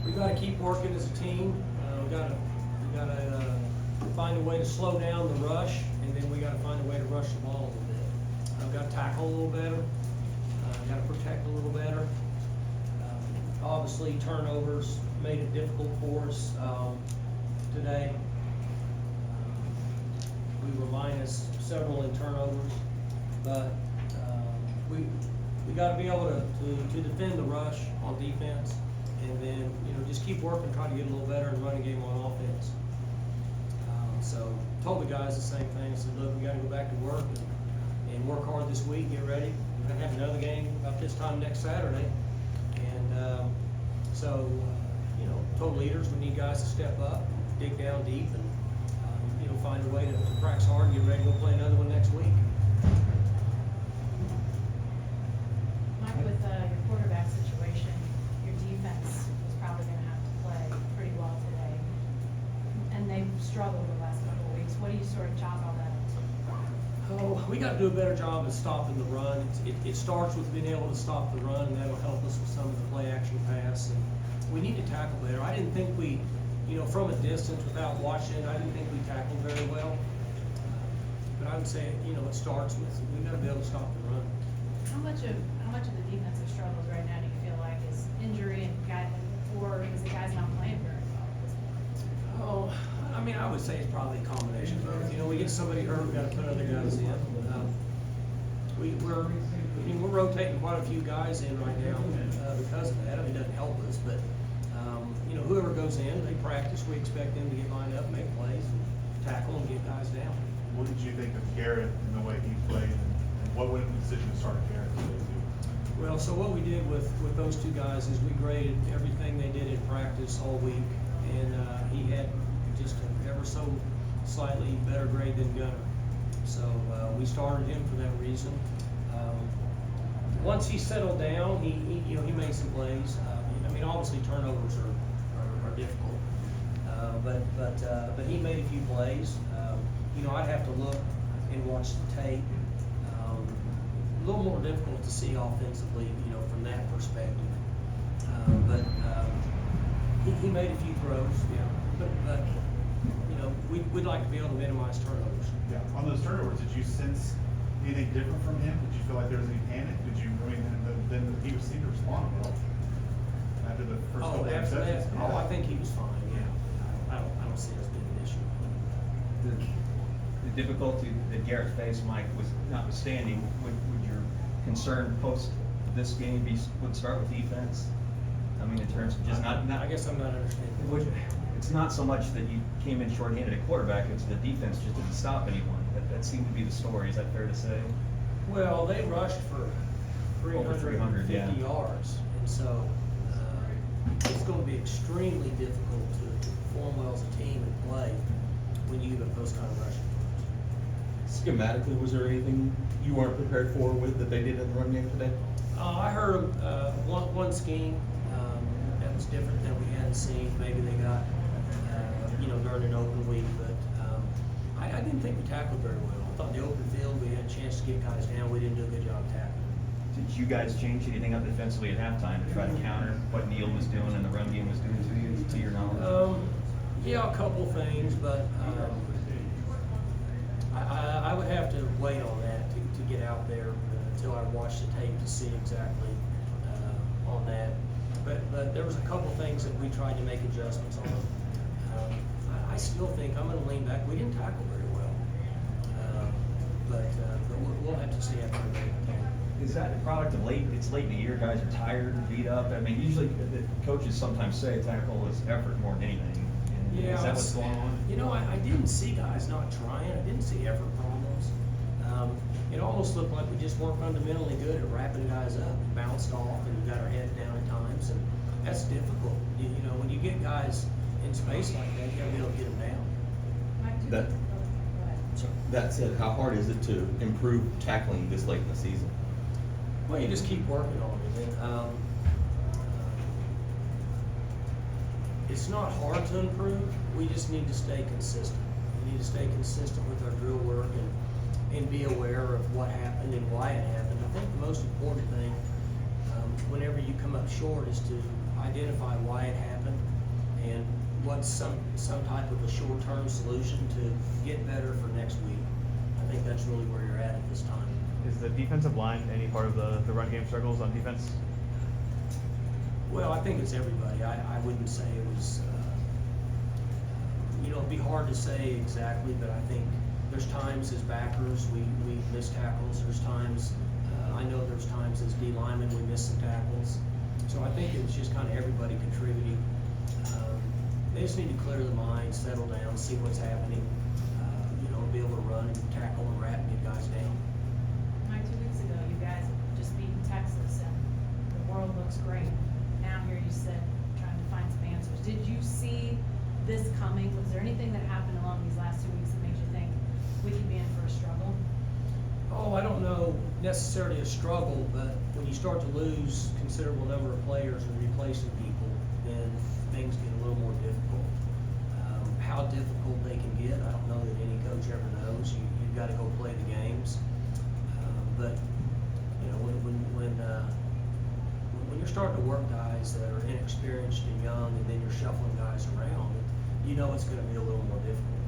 we got to keep working as a team. We got to find a way to slow down the rush, and then we got to find a way to rush the ball a little bit. We've got to tackle a little better. Got to protect a little better. Obviously, turnovers made it difficult for us today. We were minus several in turnovers, but we got to be able to defend the rush on defense, and then just keep working, try to get a little better and run a game on offense. So told the guys the same thing. I said, look, we got to go back to work and work hard this week. Get ready. We're gonna have another game about this time next Saturday, and told leaders we need guys to step up, dig down deep, and find a way to practice hard and get ready to go play another one next week. Mike, with your quarterback situation, your defense is probably going to have to play pretty well today, and they've struggled the last couple of weeks. What do you sort of chalk all that up to? Oh, we got to do a better job of stopping the run. It starts with being able to stop the run, and that'll help us with some of the play action pass. And we need to tackle better. I didn't think we, from a distance without watching, I didn't think we tackled very well. But I would say, it starts with we got to be able to stop the run. How much of the defensive struggles right now do you feel like is injury and or is the guys not playing very well at this point? Oh, I mean, I would say it's probably a combination of both. We get somebody hurt, we got to put other guys in. We're rotating quite a few guys in right now because of that. I mean, it doesn't help us, but whoever goes in, they practice. We expect them to get lined up, make plays, and tackle, and get guys down. What did you think of Garrett and the way he played, and what went into the decision to start Garrett today too? Well, so what we did with those two guys is we graded everything they did in practice all week, and he had just an ever so slightly better grade than Gundy. So we started him for that reason. Once he settled down, he made some plays. I mean, obviously turnovers are difficult, but he made a few plays. I'd have to look and watch the tape. A little more difficult to see offensively, from that perspective. But he made a few throws, yeah. But we'd like to be able to minimize turnovers. Yeah. On those turnovers, did you sense anything different from him? Did you feel like there was any panic? Then he seemed to respond well after the first couple of interceptions. Oh, I think he was fine. Yeah, I don't see this being an issue. The difficulty that Garrett faced, Mike, was notwithstanding. Would your concern post this game would start with defense? I mean, in terms of just not. I guess I'm not understanding. It's not so much that you came in shorthanded at quarterback; it's the defense just didn't stop anyone. That seemed to be the story. Is that fair to say? Well, they rushed for 350 yeah. yards, and so it's going to be extremely difficult to perform well as a team and play when you give up those kind of rushing yards. Schematically, was there anything you weren't prepared for with that they did in the run game today? I heard one scheme that was different than we hadn't seen. Maybe they got during an open week, but I didn't think we tackled very well. I thought the open field we had a chance to get guys down. We didn't do a good job tackling. Did you guys change anything up defensively at halftime to try to counter what Neal was doing and the run game was doing to your knowledge? Yeah, a couple things, but I would have to wait on that to get out there until I watch the tape to see exactly on that. But there was a couple things that we tried to make adjustments on. I still think I'm going to lean back. We didn't tackle very well, but we'll have to see after the game. Is that a product of it's late in the year, guys are tired and beat up? I mean, usually the coaches sometimes say tackle is effort more than anything. Yeah, is that what's going on? I didn't see guys not trying. I didn't see effort problems. It almost looked like we just weren't fundamentally good at wrapping guys up and bounced off and got our head down at times, and that's difficult. When you get guys in space like that, you got to be able to get them down. That said, how hard is it to improve tackling this late in the season? Well, you just keep working on it. It's not hard to improve. We just need to stay consistent. We need to stay consistent with our drill work and be aware of what happened and why it happened. I think the most important thing whenever you come up short is to identify why it happened and what's some type of a short-term solution to get better for next week. I think that's really where you're at this time. Is the defensive line any part of the run game struggles on defense? Well, I think it's everybody. I wouldn't say it was, it'd be hard to say exactly, but I think there's times as backers, we miss tackles. There's times, I know there's times as D linemen, we miss some tackles. So I think it's just kind of everybody contributing. They just need to clear the mind, settle down, see what's happening, be able to run and tackle and wrap and get guys down. Mike, 2 weeks ago, you guys just beat Texas and the world looks great. Now here you sit trying to find some answers. Did you see this coming? Was there anything that happened along these last 2 weeks that made you think we could be in for a struggle? Oh, I don't know necessarily a struggle, but when you start to lose considerable number of players and replacing people, then things get a little more difficult. How difficult they can get, I don't know that any coach ever knows. You've got to go play the games. But when you're starting to work guys that are inexperienced and young, and then you're shuffling guys around, it's going to be a little more difficult.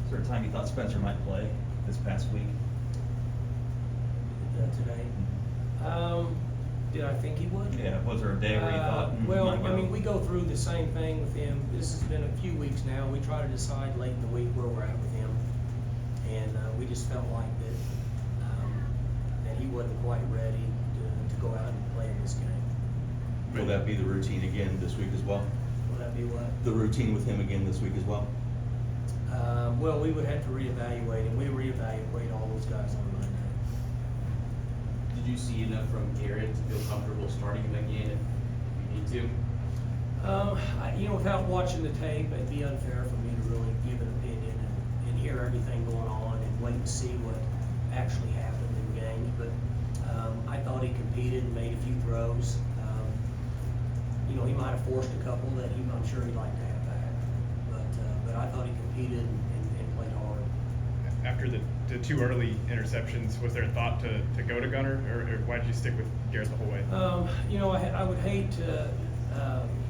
Is there a time you thought Spencer might play this past week? Today. Did I think he would? Yeah, was there a day where you thought? Well, might go? we go through the same thing with him. This has been a few weeks now. We try to decide late in the week where we're at with him. And we just felt like that he wasn't quite ready to go out and play in this game. Will that be the routine again this week as well? Will that be what? The routine with him again this week as well? Well, we would have to reevaluate, and we reevaluate all those guys on Monday. Did you see enough from Garrett to feel comfortable starting him again if you need to? Without watching the tape, it'd be unfair for me to really give an opinion and hear everything going on and wait and see what actually happened in the game. But I thought he competed and made a few throws. He might have forced a couple that I'm sure he'd like to have back. But I thought he competed and played hard. After the two early interceptions, was there a thought to go to Gunner, or why did you stick with Garrett the whole way? I would hate to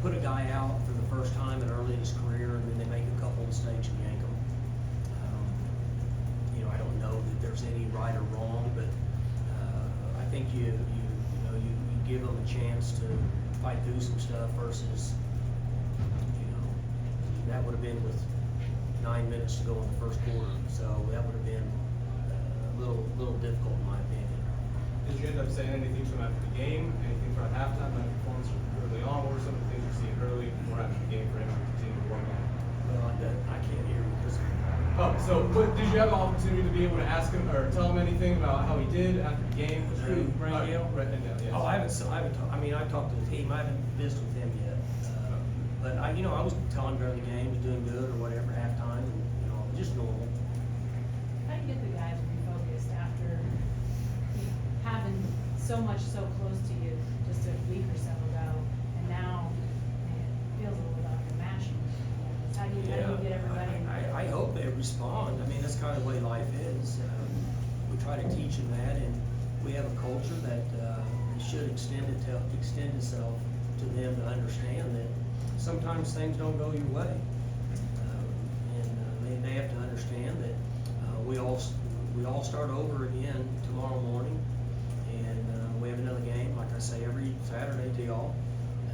put a guy out for the first time and early in his career, and then they make a couple of mistakes and yank him. I don't know that there's any right or wrong, but I think you give them a chance to fight through some stuff versus, that would have been with 9 minutes to go in the first quarter, so that would have been a little difficult in my opinion. Did you end up saying anything to him after the game? Anything from halftime, like performance early on? What were some of the things you see early or after the game for him to continue to work on? Well, I can't hear you because. Did you have an opportunity to be able to ask him or tell him anything about how he did after the game? Who, Brandale? Brandale, yes. Oh, I've talked to the team. I haven't visited with him yet. But I was telling him during the game he's doing good or whatever halftime, and just normal. How do you get the guys refocused after having so much so close to you just a week or so ago, and now it feels a little like you're mashing? How do you get everybody? I hope they respond. That's kind of the way life is. We try to teach them that, and we have a culture that should extend itself to them to understand that sometimes things don't go your way. They have to understand that we all start over again tomorrow morning, and we have another game, like I say, every Saturday to y'all,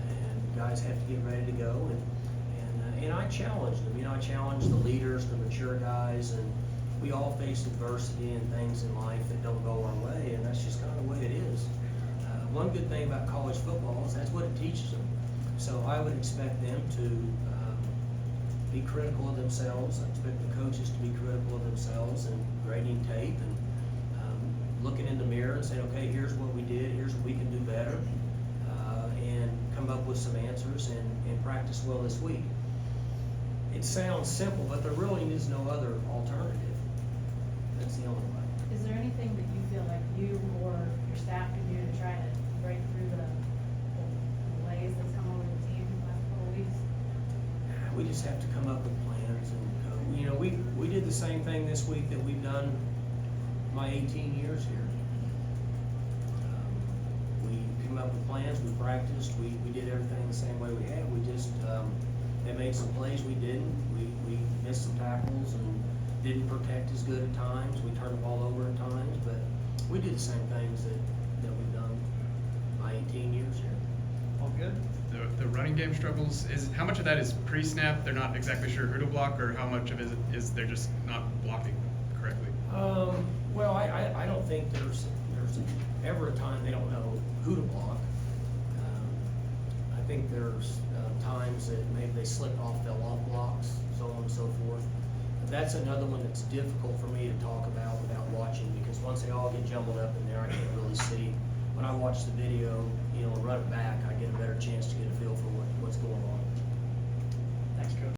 and guys have to get ready to go. And I challenge them. I challenge the leaders, the mature guys, and we all face adversity and things in life that don't go our way, and that's just kind of the way it is. One good thing about college football is that's what it teaches them. So I would expect them to be critical of themselves. I expect the coaches to be critical of themselves and grading tape and looking in the mirror and saying, okay, here's what we did, here's what we can do better, and come up with some answers and practice well this week. It sounds simple, but there really is no other alternative. That's the only way. Is there anything that you feel like you or your staff can do to try to break through the malaise that's come over the team in the last couple of weeks? We just have to come up with plans, and we did the same thing this week that we've done my 18 years here. We came up with plans, we practiced, we did everything the same way we had. We just, they made some plays we didn't. We missed some tackles and didn't protect as good at times. We turned the ball over at times, but we did the same things that we've done my 18 years here. All good. The running game struggles, how much of that is pre-snap, they're not exactly sure who to block, or how much of it is they're just not blocking correctly? Well, I don't think there's ever a time they don't know who to block. I think there's times that maybe they slipped off, fell off blocks, so on and so forth. That's another one that's difficult for me to talk about without watching, because once they all get jumbled up in there, I can't really see. When I watch the video, and run it back, I get a better chance to get a feel for what's going on. Thanks, Coach.